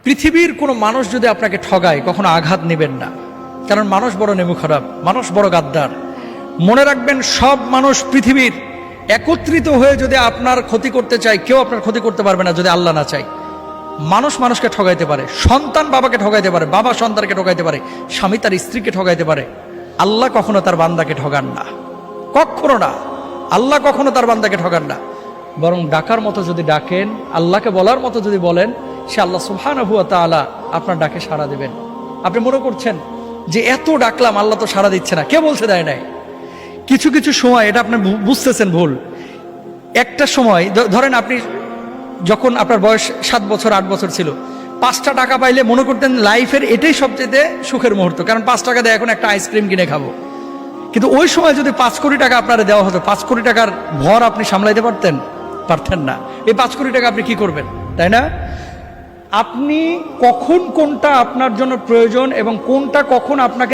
পৃথিবীর কোনো মানুষ যদি আপনাকে ঠগায় কখনো আঘাত নেবেন না, কারণ মানুষ বড় নেমু খারাপ, মানুষ বড় গাদ্দার। মনে রাখবেন, সব মানুষ পৃথিবীর একত্রিত হয়ে যদি আপনার ক্ষতি করতে চায়, কেউ আপনার ক্ষতি করতে পারবে না যদি আল্লাহ না চায়। মানুষ মানুষকে ঠগাইতে পারে, সন্তান বাবাকে ঠগাইতে পারে, বাবা সন্তানকে ঠগাইতে পারে, স্বামী তার স্ত্রীকে ঠগাইতে পারে। আল্লাহ কখনো তার বান্দাকে ঠগান না, কখনো না। আল্লাহ কখনো তার বান্দাকে ঠগান না। বরং ডাকার মতো যদি ডাকেন, আল্লাহকে বলার মতো যদি বলেন, সে আল্লাহ সুবহানাহু ওয়া তাআলা আপনার ডাকে সাড়া দেবেন। আপনি মনে করছেন যে এত ডাকলাম আল্লাহ তো সাড়া দিচ্ছে না, কে বলছে দেয় নাই? কিছু কিছু সময় এটা আপনি বুঝতেছেন ভুল। একটা সময় ধরেন, আপনি যখন আপনার বয়স 7 বছর 8 বছর ছিল, 5টা টাকা পাইলে মনে করতেন লাইফের এটাই সবচেয়ে সুখের মুহূর্ত, কারণ 5 টাকা দিয়ে এখন একটা আইসক্রিম কিনে খাবো। কিন্তু ওই সময় যদি 5 কোটি টাকা আপনারা দেওয়া হতো, 5 কোটি টাকার ভর আপনি সামলাইতে পারতেন না। এই 5 কোটি টাকা আপনি কি করবেন, তাই না? আপনি কখন কোনটা আপনার জন্য প্রয়োজন এবং কোনটা কখন আপনাকে